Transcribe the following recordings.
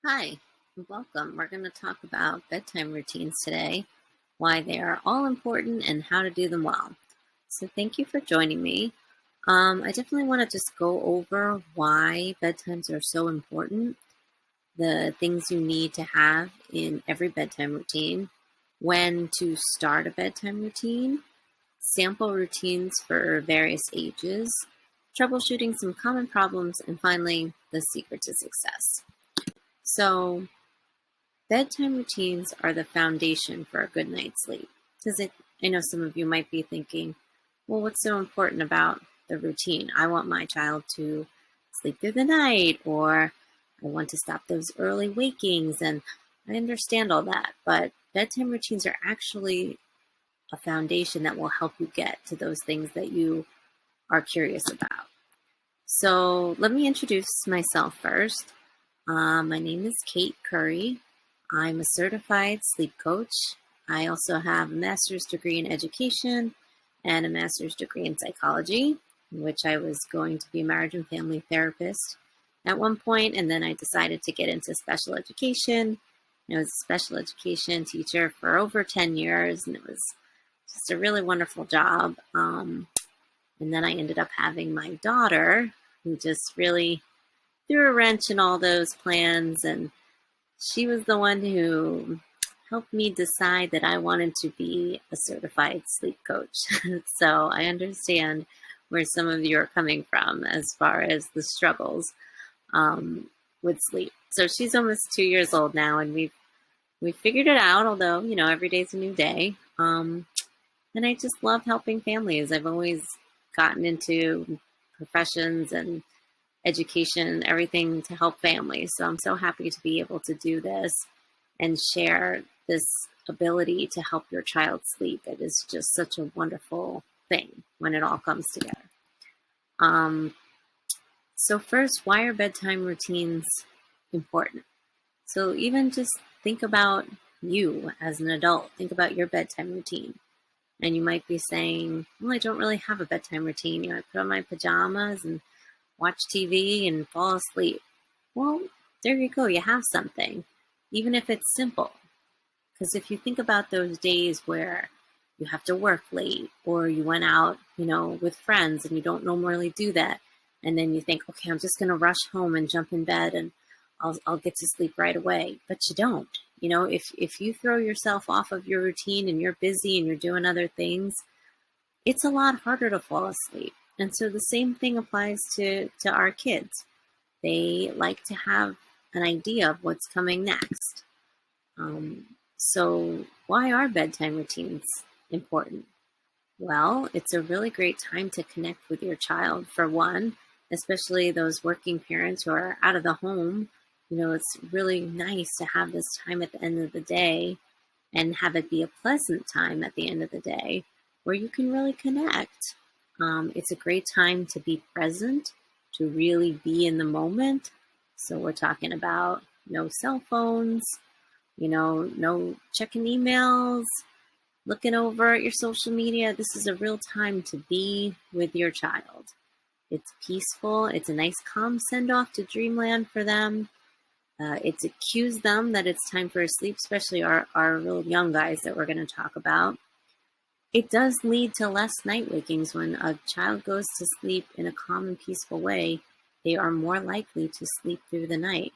Hi, welcome. We're going to talk about bedtime routines today, why they are all important, and how to do them well. So, thank you for joining me. I definitely want to just go over why bedtimes are so important, the things you need to have in every bedtime routine, when to start a bedtime routine, sample routines for various ages, troubleshooting some common problems, and finally, the secret to success. So, bedtime routines are the foundation for a good night's sleep. Because I know some of you might be thinking, well, what's so important about the routine? I want my child to sleep through the night, or I want to stop those early wakings. And I understand all that, but bedtime routines are actually a foundation that will help you get to those things that you are curious about. So let me introduce myself first. My name is Kate Curry. I'm a certified sleep coach. I also have a master's degree in education and a master's degree in psychology, in which I was going to be a marriage and family therapist at one point, and then I decided to get into special education. I was a special education teacher for over 10 years, and it was just a really wonderful job. And then I ended up having my daughter, who just really threw a wrench in all those plans, and she was the one who helped me decide that I wanted to be a certified sleep coach. So I understand where some of you are coming from as far as the struggles with sleep. So she's almost 2 years old now, and we've figured it out. Although every day's a new day, and I just love helping families. I've always gotten into professions and education, everything to help families. So I'm so happy to be able to do this and share this ability to help your child sleep. It is just such a wonderful thing when it all comes together. So first, why are bedtime routines important? So even just think about you as an adult. Think about your bedtime routine. And you might be saying, well, I don't really have a bedtime routine. I put on my pajamas and watch TV and fall asleep. Well, there you go. You have something, even if it's simple. Because if you think about those days where you have to work late or you went out, with friends and you don't normally do that. And then you think, okay, I'm just going to rush home and jump in bed and I'll get to sleep right away. But you don't. If you throw yourself off of your routine and you're busy and you're doing other things, it's a lot harder to fall asleep. And so the same thing applies to our kids. They like to have an idea of what's coming next. So why are bedtime routines important? Well, it's a really great time to connect with your child, for one, especially those working parents who are out of the home. It's really nice to have this time at the end of the day and have it be a pleasant time at the end of the day where you can really connect. It's a great time to be present, to really be in the moment. So we're talking about no cell phones, no checking emails, looking over at your social media. This is a real time to be with your child. It's peaceful. It's a nice calm send off to dreamland for them. It cues them that it's time for a sleep, especially our real young guys that we're going to talk about. It does lead to less night wakings. When a child goes to sleep in a calm and peaceful way, they are more likely to sleep through the night.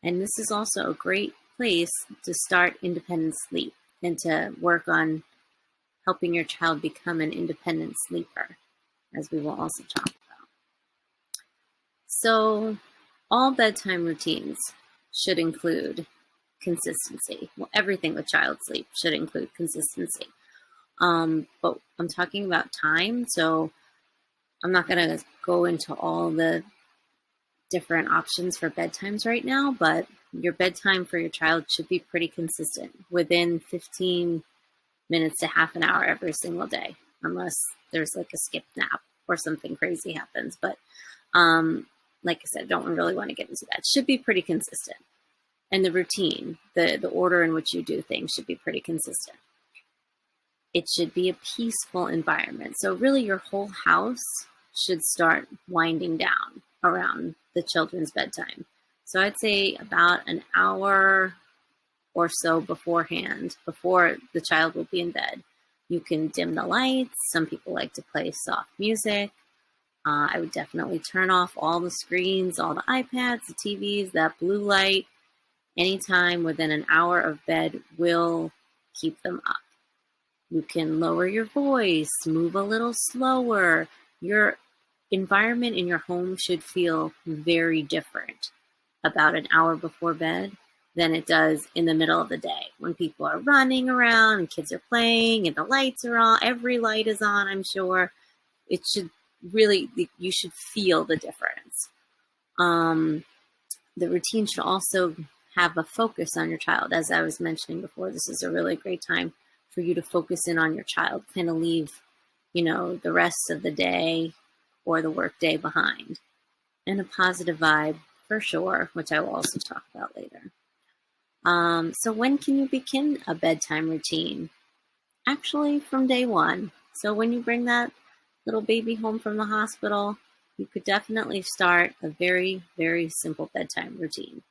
And this is also a great place to start independent sleep and to work on helping your child become an independent sleeper, as we will also talk about. So all bedtime routines should include consistency. Well, everything with child sleep should include consistency. But I'm talking about time, so I'm not going to go into all the different options for bedtimes right now, but your bedtime for your child should be pretty consistent, within 15 minutes to half an hour every single day, unless there's like a skip nap or something crazy happens. But like I said, don't really want to get into that. It should be pretty consistent. And the routine, the order in which you do things should be pretty consistent. It should be a peaceful environment. So really your whole house should start winding down around the children's bedtime. So I'd say about an hour or so beforehand, before the child will be in bed. You can dim the lights. Some people like to play soft music. I would definitely turn off all the screens, all the iPads, the TVs, that blue light. Anytime within an hour of bed will keep them up. You can lower your voice, move a little slower. Your environment in your home should feel very different about an hour before bed than it does in the middle of the day when people are running around and kids are playing and the lights are on. Every light is on, I'm sure. It should really, you should feel the difference. The routine should also have a focus on your child. As I was mentioning before, this is a really great time for you to focus in on your child, kind of leave, the rest of the day or the work day behind. And a positive vibe for sure, which I will also talk about later. So when can you begin a bedtime routine? Actually, from day one. So when you bring that little baby home from the hospital, you could definitely start a very, very simple bedtime routine,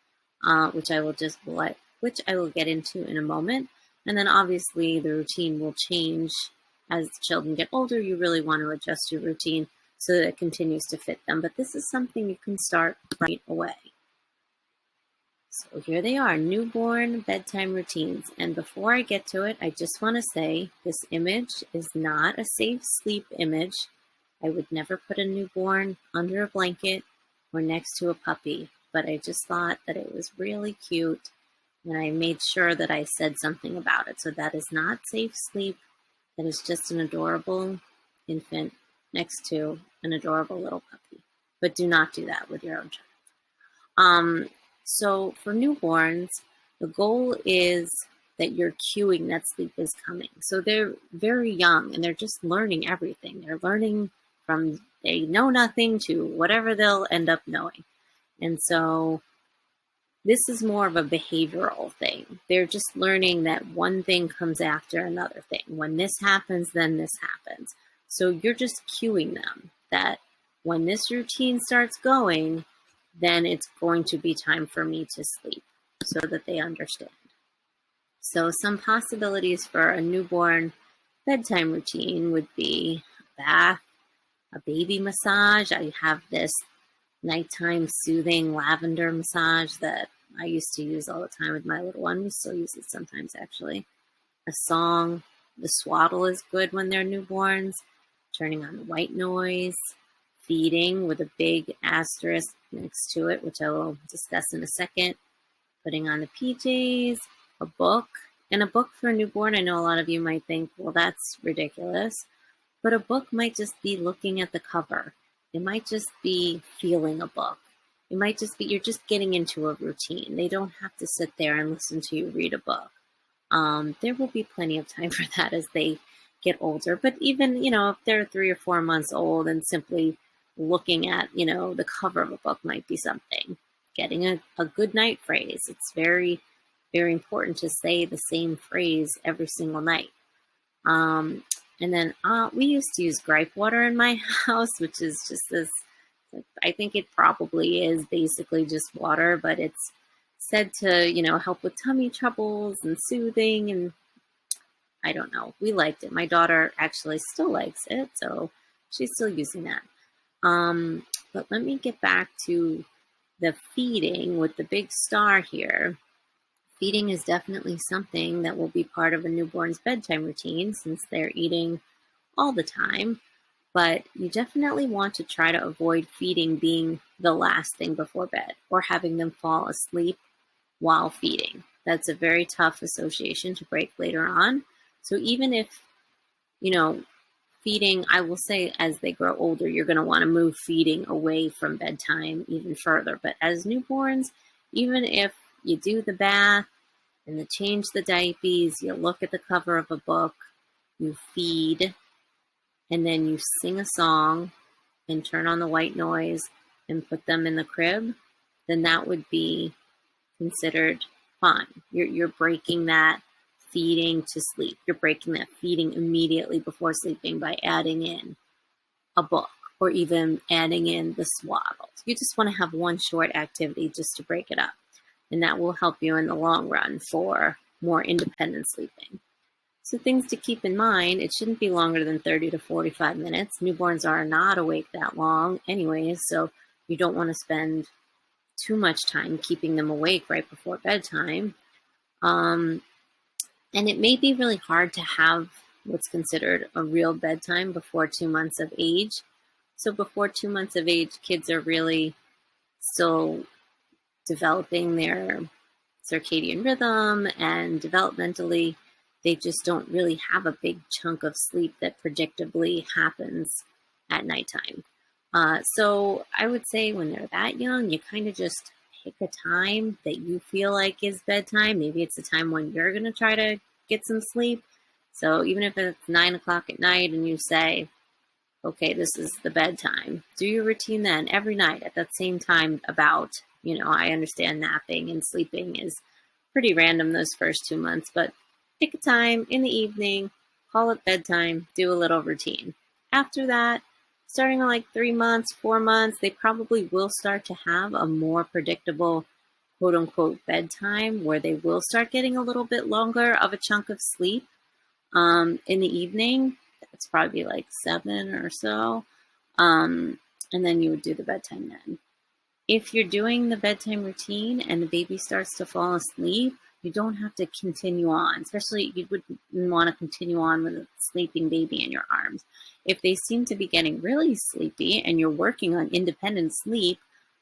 which I will get into in a moment. And then obviously the routine will change as the children get older. You really want to adjust your routine so that it continues to fit them. But this is something you can start right away. So here they are, newborn bedtime routines. And before I get to it, I just want to say this image is not a safe sleep image. I would never put a newborn under a blanket or next to a puppy, but I just thought that it was really cute, and I made sure that I said something about it. So that is not safe sleep. That is just an adorable infant next to an adorable little puppy. But do not do that with your own child. So for newborns, the goal is that you're cueing that sleep is coming. So they're very young and they're just learning everything. They're learning from they know nothing to whatever they'll end up knowing. And so this is more of a behavioral thing. They're just learning that one thing comes after another thing. When this happens, then this happens. So you're just cueing them that when this routine starts going, then it's going to be time for me to sleep, so that they understand. So some possibilities for a newborn bedtime routine would be a bath, a baby massage. I have this nighttime soothing lavender massage that I used to use all the time with my little one. We still use it sometimes, actually. A song. The swaddle is good when they're newborns. Turning on the white noise. Feeding with a big asterisk next to it, which I will discuss in a second. Putting on the PJs, a book. And a book for a newborn, I know a lot of you might think, well, that's ridiculous. But a book might just be looking at the cover. It might just be feeling a book. It might just be you're just getting into a routine. They don't have to sit there and listen to you read a book. There will be plenty of time for that as they get older. But even, if they're 3 or 4 months old and simply looking at, the cover of a book might be something. Getting a good night phrase. It's very, very important to say the same phrase every single night. And then we used to use gripe water in my house, which is just this, I think it probably is basically just water, but it's said to, help with tummy troubles and soothing. And I don't know, we liked it. My daughter actually still likes it, so she's still using that. But let me get back to the feeding with the big star here. Feeding is definitely something that will be part of a newborn's bedtime routine since they're eating all the time. But you definitely want to try to avoid feeding being the last thing before bed or having them fall asleep while feeding. That's a very tough association to break later on. So even if, feeding, I will say as they grow older, you're going to want to move feeding away from bedtime even further. But as newborns, even if you do the bath and you change the diapers, you look at the cover of a book, you feed, and then you sing a song and turn on the white noise and put them in the crib, then that would be considered fine. You're breaking that feeding to sleep. You're breaking that feeding immediately before sleeping by adding in a book or even adding in the swaddles. You just want to have one short activity just to break it up. And that will help you in the long run for more independent sleeping. So things to keep in mind, it shouldn't be longer than 30 to 45 minutes. Newborns are not awake that long anyways, so you don't want to spend too much time keeping them awake right before bedtime. And it may be really hard to have what's considered a real bedtime before 2 months of age. So before 2 months of age, kids are really still developing their circadian rhythm, and developmentally, they just don't really have a big chunk of sleep that predictably happens at nighttime. So I would say when they're that young, you kind of just pick a time that you feel like is bedtime. Maybe it's a time when you're going to try to get some sleep. So even if it's 9 o'clock at night and you say, okay, this is the bedtime, do your routine then every night at that same time. I understand napping and sleeping is pretty random those first 2 months, but pick a time in the evening, call it bedtime, do a little routine. After that, starting at like 3 months, 4 months, they probably will start to have a more predictable quote unquote bedtime where they will start getting a little bit longer of a chunk of sleep in the evening. It's probably like 7 or so. And then you would do the bedtime then. If you're doing the bedtime routine and the baby starts to fall asleep, you don't have to continue on. Especially you wouldn't want to continue on with a sleeping baby in your arms. If they seem to be getting really sleepy and you're working on independent sleep,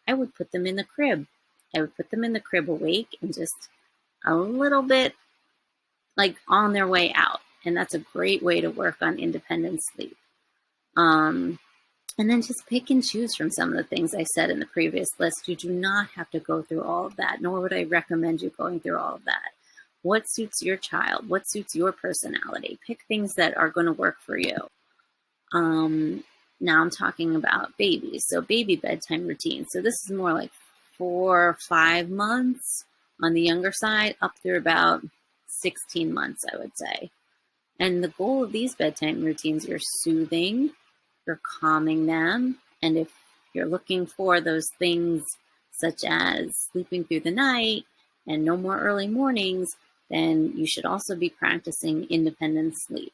I would put them in the crib. I would put them in the crib awake and just a little bit like on their way out. And that's a great way to work on independent sleep. And then just pick and choose from some of the things I said in the previous list. You do not have to go through all of that, nor would I recommend you going through all of that. What suits your child? What suits your personality? Pick things that are going to work for you. Now I'm talking about babies. So baby bedtime routine. So this is more like 4 or 5 months on the younger side, up through about 16 months, I would say. And the goal of these bedtime routines, you're soothing, you're calming them. And if you're looking for those things such as sleeping through the night and no more early mornings, then you should also be practicing independent sleep.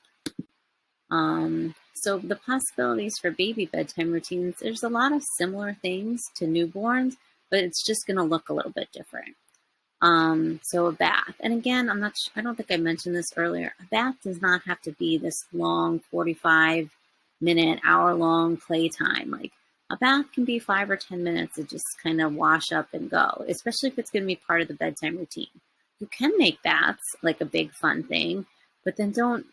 So the possibilities for baby bedtime routines, there's a lot of similar things to newborns, but it's just going to look a little bit different. So a bath, and again, I don't think I mentioned this earlier. A bath does not have to be this long 45-minute, hour-long playtime. Like a bath can be 5 or 10 minutes to just kind of wash up and go, especially if it's going to be part of the bedtime routine. You can make baths like a big fun thing, but then don't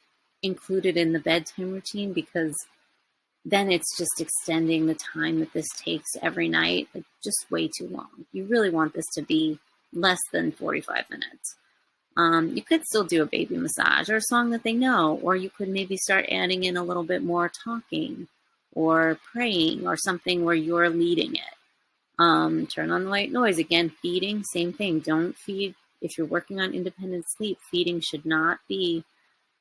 include it in the bedtime routine because then it's just extending the time that this takes every night, like just way too long. You really want this to be less than 45 minutes. You could still do a baby massage or a song that they know, or you could maybe start adding in a little bit more talking or praying or something where you're leading it. Turn on the white noise. Again, feeding, same thing. Don't feed. If you're working on independent sleep, feeding should not be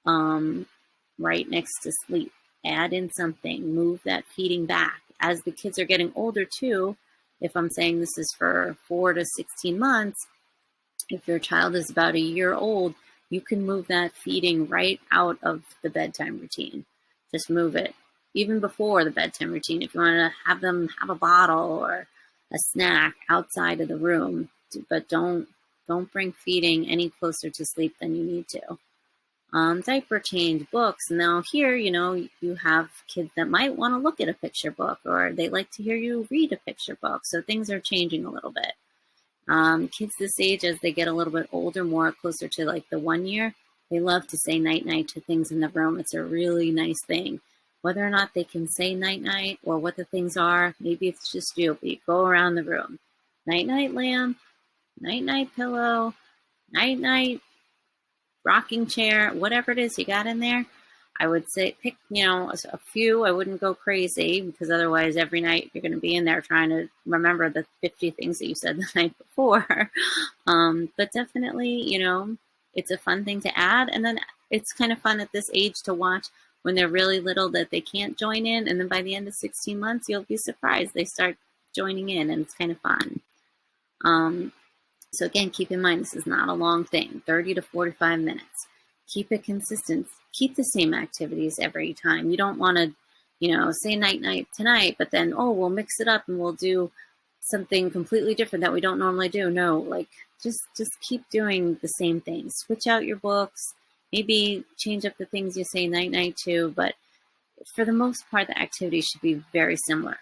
right next to sleep. Add in something, move that feeding back. As the kids are getting older too, if I'm saying this is for 4 to 16 months, if your child is about a year old, you can move that feeding right out of the bedtime routine. Just move it. Even before the bedtime routine, if you want to have them have a bottle or a snack outside of the room, but don't bring feeding any closer to sleep than you need to. Diaper change, books. Now here, you have kids that might want to look at a picture book or they like to hear you read a picture book. So things are changing a little bit. Kids this age, as they get a little bit older, more closer to like the 1 year, they love to say night-night to things in the room. It's a really nice thing. Whether or not they can say night-night or what the things are, maybe it's just you, but you go around the room. Night-night lamp, night-night pillow, night-night rocking chair, whatever it is you got in there. I would say pick, a few. I wouldn't go crazy because otherwise every night you're going to be in there trying to remember the 50 things that you said the night before. But definitely, it's a fun thing to add. And then it's kind of fun at this age to watch when they're really little that they can't join in. And then by the end of 16 months, you'll be surprised they start joining in, and it's kind of fun. So again, keep in mind, this is not a long thing, 30 to 45 minutes. Keep it consistent. Keep the same activities every time. You don't want to, say night tonight, but then, we'll mix it up and we'll do something completely different that we don't normally do. No, like just keep doing the same things. Switch out your books, maybe change up the things you say night too, but for the most part, the activities should be very similar.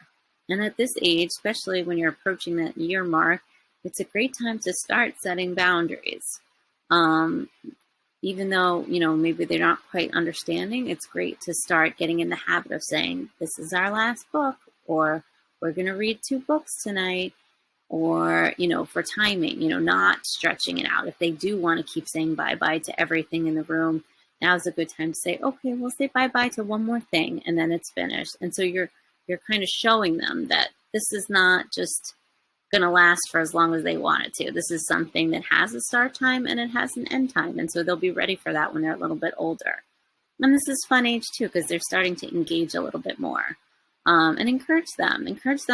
And at this age, especially when you're approaching that year mark, it's a great time to start setting boundaries. Even though, maybe they're not quite understanding, it's great to start getting in the habit of saying, this is our last book, or we're going to read 2 books tonight, or, for timing, not stretching it out. If they do want to keep saying bye-bye to everything in the room, now's a good time to say, okay, we'll say bye-bye to one more thing, and then it's finished. And so you're kind of showing them that this is not just going to last for as long as they want it to. This is something that has a start time and it has an end time. And so they'll be ready for that when they're a little bit older. And this is fun age too, because they're starting to engage a little bit more. And encourage them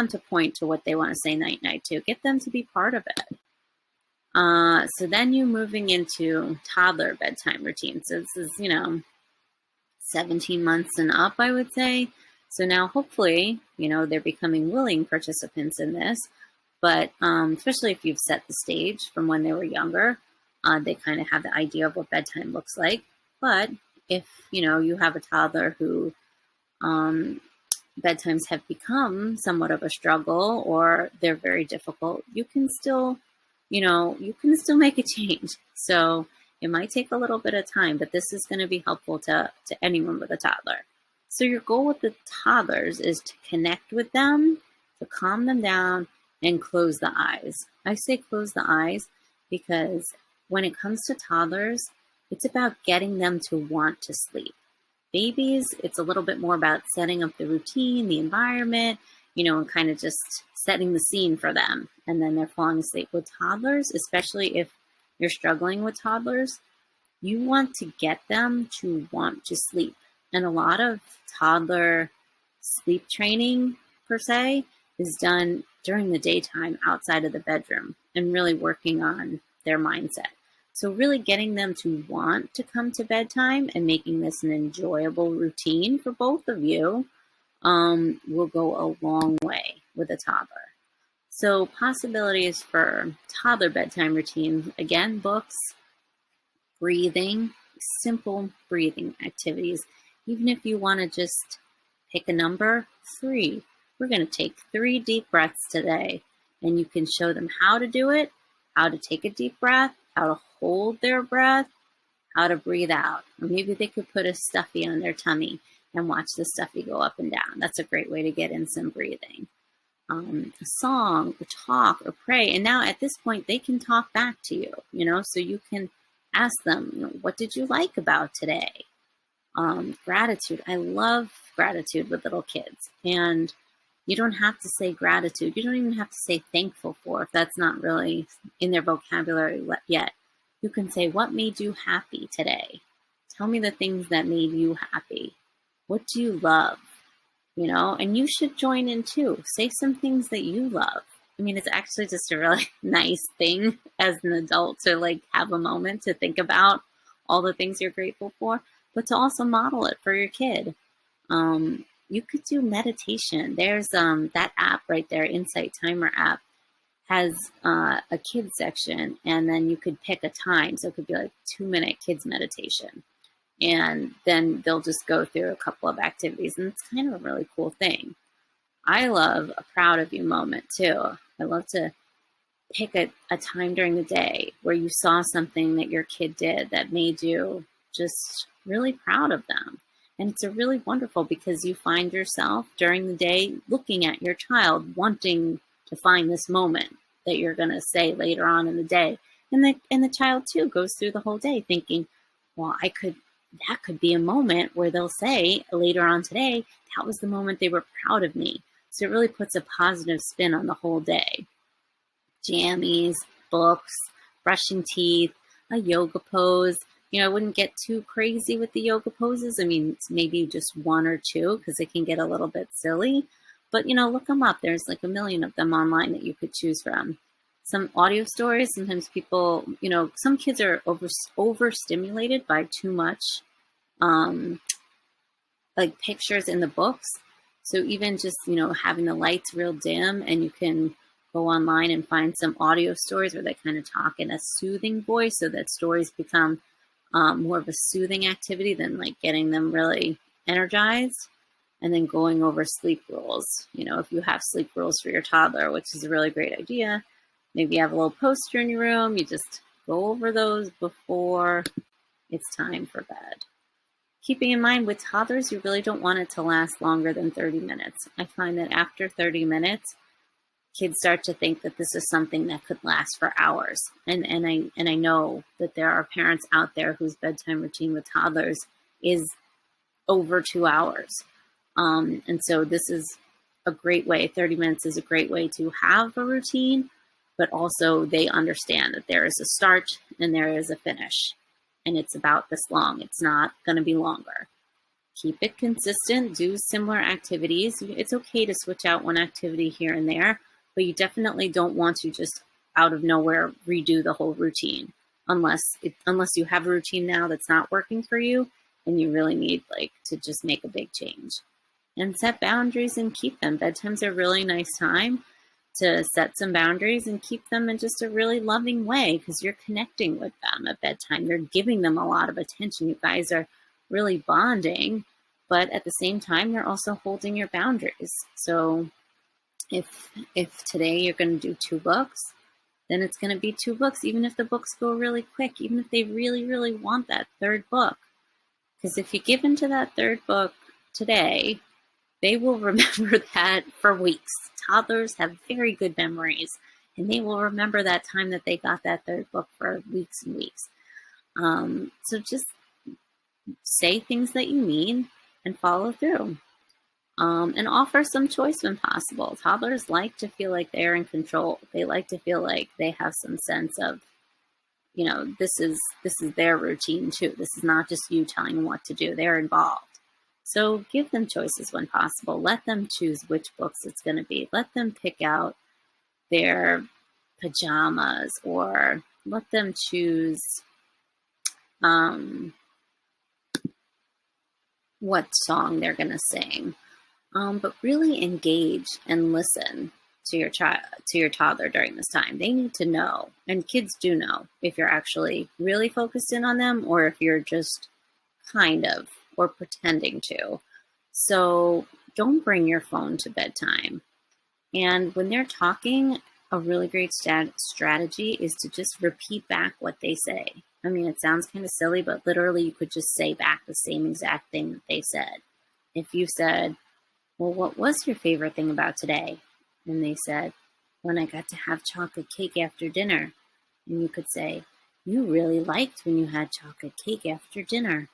to point to what they want to say night to. Get them to be part of it. So then you're moving into toddler bedtime routine. So this is, 17 months and up, I would say. So now hopefully, they're becoming willing participants in this. But especially if you've set the stage from when they were younger, they kind of have the idea of what bedtime looks like. But if, you have a toddler who bedtimes have become somewhat of a struggle or they're very difficult, you can still make a change. So it might take a little bit of time, but this is going to be helpful to anyone with a toddler. So your goal with the toddlers is to connect with them, to calm them down, and close the eyes. I say close the eyes because when it comes to toddlers, it's about getting them to want to sleep. Babies, it's a little bit more about setting up the routine, the environment, and kind of just setting the scene for them. And then they're falling asleep. With toddlers, especially if you're struggling with toddlers, you want to get them to want to sleep. And a lot of toddler sleep training, per se, is done during the daytime outside of the bedroom and really working on their mindset. So really getting them to want to come to bedtime and making this an enjoyable routine for both of you will go a long way with a toddler. So possibilities for toddler bedtime routines, again, books, breathing, simple breathing activities. Even if you want to just pick a number, 3. We're going to take 3 deep breaths today, and you can show them how to do it, how to take a deep breath, how to hold their breath, how to breathe out. Or maybe they could put a stuffy on their tummy and watch the stuffy go up and down. That's a great way to get in some breathing. A song, or talk, or pray. And now at this point, they can talk back to you, so you can ask them, what did you like about today? Gratitude. I love gratitude with little kids. And you don't have to say gratitude. You don't even have to say thankful for if that's not really in their vocabulary yet. You can say, what made you happy today? Tell me the things that made you happy. What do you love? And you should join in too. Say some things that you love. I mean, it's actually just a really nice thing as an adult to have a moment to think about all the things you're grateful for, but to also model it for your kid. You could do meditation. There's that app right there, Insight Timer app, has a kids section, and then you could pick a time. So it could be 2-minute kids meditation. And then they'll just go through a couple of activities, and it's kind of a really cool thing. I love a proud of you moment too. I love to pick a time during the day where you saw something that your kid did that made you just really proud of them. And it's a really wonderful because you find yourself during the day looking at your child, wanting to find this moment that you're going to say later on in the day. And the child too goes through the whole day thinking, well, that could be a moment where they'll say later on today, that was the moment they were proud of me. So it really puts a positive spin on the whole day. Jammies, books, brushing teeth, a yoga pose, I wouldn't get too crazy with the yoga poses. I mean, maybe just one or two because it can get a little bit silly. But, look them up. There's like a million of them online that you could choose from. Some audio stories, sometimes people, some kids are overstimulated by too much like pictures in the books. So even just, having the lights real dim, and you can go online and find some audio stories where they kind of talk in a soothing voice, so that stories become more of a soothing activity than like getting them really energized. And then going over sleep rules. If you have sleep rules for your toddler, which is a really great idea, maybe you have a little poster in your room, you just go over those before it's time for bed. Keeping in mind with toddlers, you really don't want it to last longer than 30 minutes. I find that after 30 minutes, kids start to think that this is something that could last for hours. And I know that there are parents out there whose bedtime routine with toddlers is over 2 hours. And so this is a great way, 30 minutes is a great way to have a routine, but also they understand that there is a start and there is a finish. And it's about this long. It's not going to be longer. Keep it consistent. Do similar activities. It's okay to switch out one activity here and there, but you definitely don't want to just out of nowhere redo the whole routine unless you have a routine now that's not working for you and you really need to just make a big change. And set boundaries and keep them. Bedtime's a really nice time to set some boundaries and keep them in just a really loving way because you're connecting with them at bedtime. You're giving them a lot of attention. You guys are really bonding, but at the same time, you're also holding your boundaries. So if today you're going to do 2 books, then it's going to be 2 books, even if the books go really quick, even if they really, really want that 3rd book. Because if you give into that 3rd book today, they will remember that for weeks. Toddlers have very good memories, and they will remember that time that they got that 3rd book for weeks and weeks. So just say things that you mean and follow through. And offer some choice when possible. Toddlers like to feel like they're in control. They like to feel like they have some sense of, this is their routine too. This is not just you telling them what to do. They're involved. So give them choices when possible. Let them choose which books it's going to be. Let them pick out their pajamas, or let them choose what song they're going to sing. But really engage and listen to your toddler during this time. They need to know, and kids do know, if you're actually really focused in on them or if you're just kind of or pretending to. So don't bring your phone to bedtime. And when they're talking, a really great strategy is to just repeat back what they say. I mean, it sounds kind of silly, but literally you could just say back the same exact thing that they said. If you said, well, what was your favorite thing about today? And they said, when I got to have chocolate cake after dinner. And you could say, you really liked when you had chocolate cake after dinner.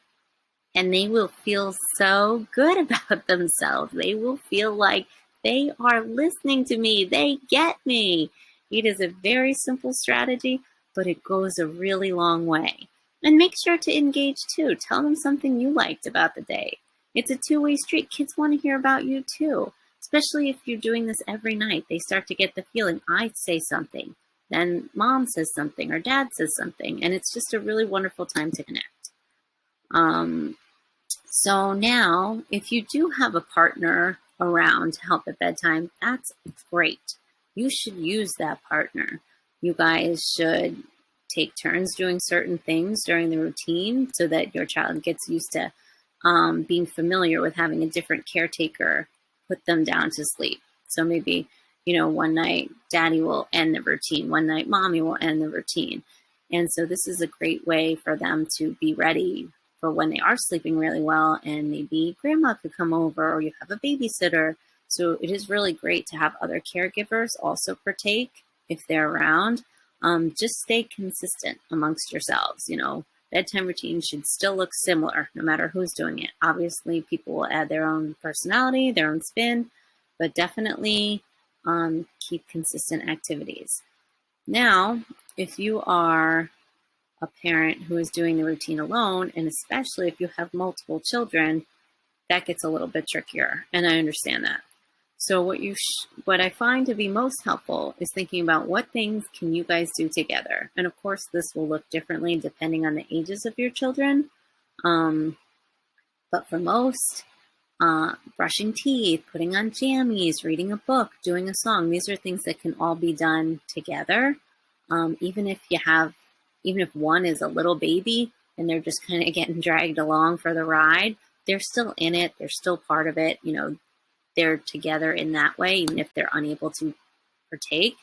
And they will feel so good about themselves. They will feel like they are listening to me. They get me. It is a very simple strategy, but it goes a really long way. And make sure to engage too. Tell them something you liked about the day. It's a 2-way street. Kids want to hear about you too, especially if you're doing this every night. They start to get the feeling, I say something, then mom says something or dad says something, and it's just a really wonderful time to connect. So now, if you do have a partner around to help at bedtime, that's great. You should use that partner. You guys should take turns doing certain things during the routine so that your child gets used to being familiar with having a different caretaker put them down to sleep. So maybe, one night daddy will end the routine, one night mommy will end the routine. And so this is a great way for them to be ready for when they are sleeping really well, and maybe grandma could come over or you have a babysitter. So it is really great to have other caregivers also partake if they're around. Just stay consistent amongst yourselves. Bedtime routines should still look similar no matter who's doing it. Obviously, people will add their own personality, their own spin, but definitely keep consistent activities. Now, if you are a parent who is doing the routine alone, and especially if you have multiple children, that gets a little bit trickier, and I understand that. So what I find to be most helpful is thinking about what things can you guys do together. And of course, this will look differently depending on the ages of your children. But for most, brushing teeth, putting on jammies, reading a book, doing a song, these are things that can all be done together. Even if one is a little baby and they're just kind of getting dragged along for the ride, they're still in it. They're still part of it. They're together in that way, even if they're unable to partake.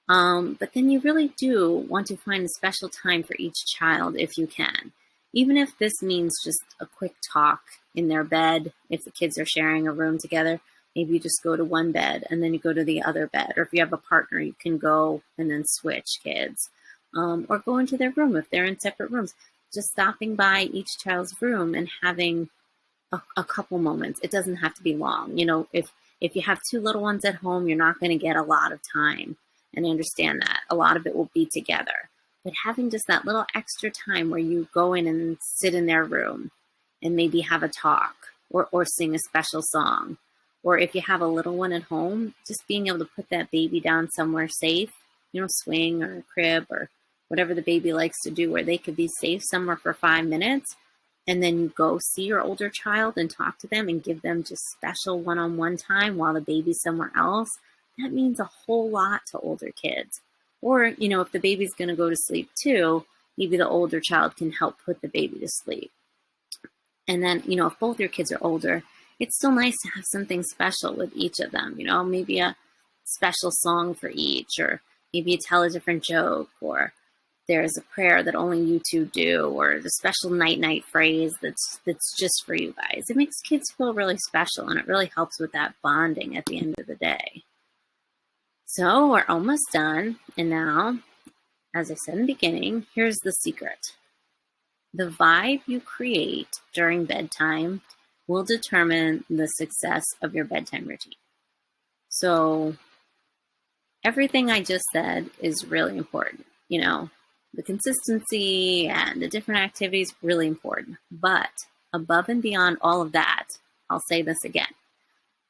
But then you really do want to find a special time for each child if you can. Even if this means just a quick talk in their bed, if the kids are sharing a room together, maybe you just go to one bed and then you go to the other bed. Or if you have a partner, you can go and then switch kids. Or go into their room if they're in separate rooms. Just stopping by each child's room and having a couple moments. It doesn't have to be long. If you have two little ones at home, you're not going to get a lot of time. And I understand that. A lot of it will be together. But having just that little extra time where you go in and sit in their room and maybe have a talk or sing a special song. Or if you have a little one at home, just being able to put that baby down somewhere safe, swing or a crib or whatever the baby likes to do, where they could be safe somewhere for 5 minutes. And then you go see your older child and talk to them and give them just special one-on-one time while the baby's somewhere else. That means a whole lot to older kids. Or, if the baby's going to go to sleep too, maybe the older child can help put the baby to sleep. And then, if both your kids are older, it's still nice to have something special with each of them, maybe a special song for each, or maybe you tell a different joke, or there's a prayer that only you two do, or the special night-night phrase that's just for you guys. It makes kids feel really special, and it really helps with that bonding at the end of the day. So we're almost done. And now, as I said in the beginning, here's the secret. The vibe you create during bedtime will determine the success of your bedtime routine. So everything I just said is really important. The consistency and the different activities, really important. But above and beyond all of that, I'll say this again.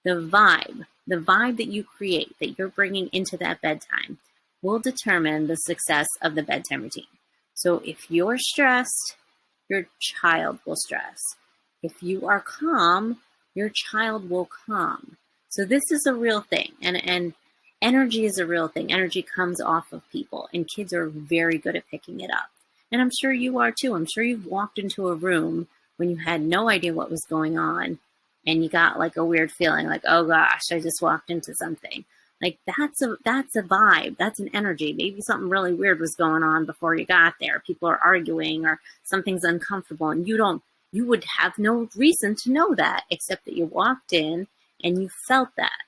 The vibe that you create, that you're bringing into that bedtime, will determine the success of the bedtime routine. So if you're stressed, your child will stress. If you are calm, your child will calm. So this is a real thing. And energy is a real thing. Energy comes off of people, and kids are very good at picking it up. And I'm sure you are too. I'm sure you've walked into a room when you had no idea what was going on, and you got like a weird feeling like, oh gosh, I just walked into something. Like that's a vibe. That's an energy. Maybe something really weird was going on before you got there. People are arguing or something's uncomfortable, and you would have no reason to know that except that you walked in and you felt that.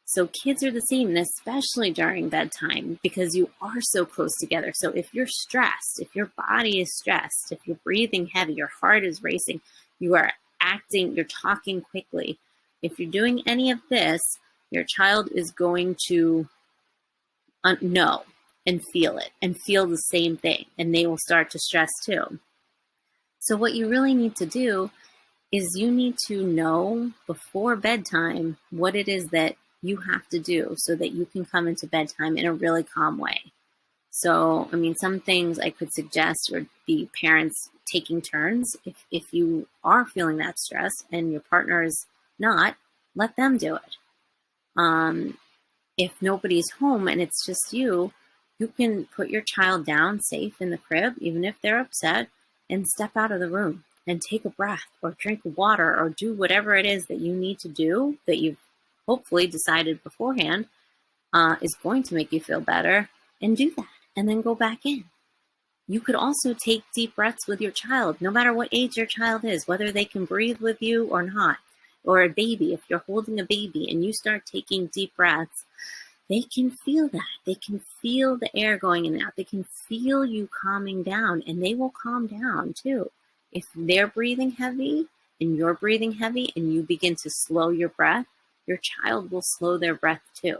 So kids are the same, and especially during bedtime, because you are so close together. So if you're stressed, if your body is stressed, if you're breathing heavy, your heart is racing, you are acting, you're talking quickly. If you're doing any of this, your child is going to know and feel it and feel the same thing, and they will start to stress too. So what you really need to do is you need to know before bedtime what it is that you have to do so that you can come into bedtime in a really calm way. So, some things I could suggest would be parents taking turns. If you are feeling that stress and your partner is not, let them do it. If nobody's home and it's just you can put your child down safe in the crib, even if they're upset, and step out of the room and take a breath or drink water or do whatever it is that you need to do that you've hopefully decided beforehand is going to make you feel better, and do that, and then go back in. You could also take deep breaths with your child, no matter what age your child is, whether they can breathe with you or not. Or a baby, if you're holding a baby and you start taking deep breaths, they can feel that. They can feel the air going in and out. They can feel you calming down, and they will calm down too. If they're breathing heavy and you're breathing heavy and you begin to slow your breath, your child will slow their breath too.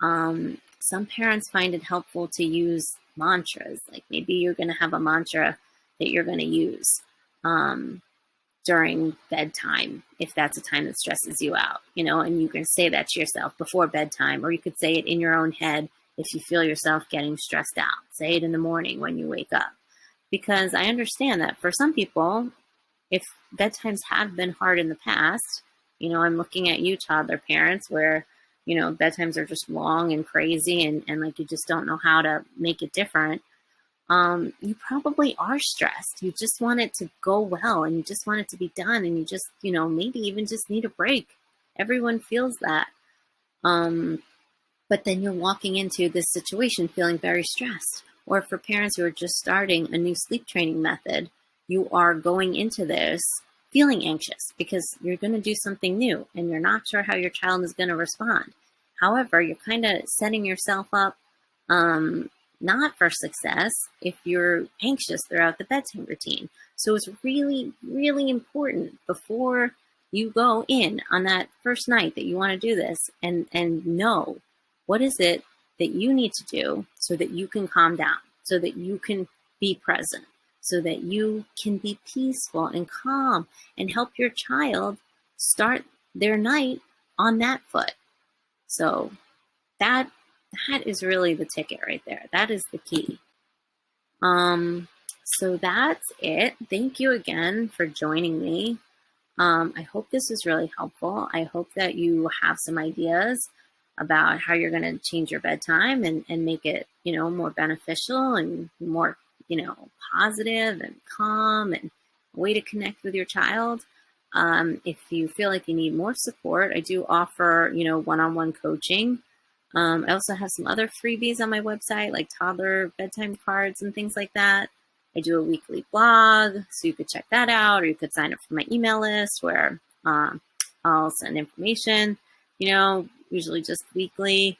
Some parents find it helpful to use mantras. Like maybe you're going to have a mantra that you're going to use during bedtime, if that's a time that stresses you out, and you can say that to yourself before bedtime, or you could say it in your own head if you feel yourself getting stressed out. Say it in the morning when you wake up. Because I understand that for some people, if bedtimes have been hard in the past, I'm looking at you toddler parents where, bedtimes are just long and crazy and like you just don't know how to make it different. You probably are stressed. You just want it to go well and you just want it to be done and you just, maybe even just need a break. Everyone feels that. But then you're walking into this situation feeling very stressed. Or for parents who are just starting a new sleep training method, you are going into this feeling anxious because you're going to do something new and you're not sure how your child is going to respond. However, you're kind of setting yourself up not for success if you're anxious throughout the bedtime routine. So it's really, really important before you go in on that first night that you want to do this and know what is it that you need to do so that you can calm down, so that you can be present, so that you can be peaceful and calm and help your child start their night on that foot. So that is really the ticket right there. That is the key. So that's it. Thank you again for joining me. I hope this was really helpful. I hope that you have some ideas about how you're going to change your bedtime and make it, more beneficial and more, positive and calm and a way to connect with your child. If you feel like you need more support, I do offer, one-on-one coaching. I also have some other freebies on my website, like toddler bedtime cards and things like that. I do a weekly blog, so you could check that out, or you could sign up for my email list where I'll send information, usually just weekly,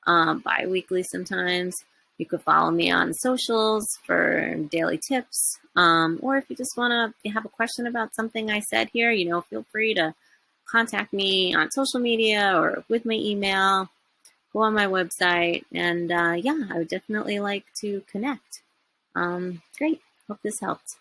bi-weekly sometimes. You could follow me on socials for daily tips. Or if you just want to have a question about something I said here, feel free to contact me on social media or with my email. Go on my website, and I would definitely like to connect. Great. Hope this helped.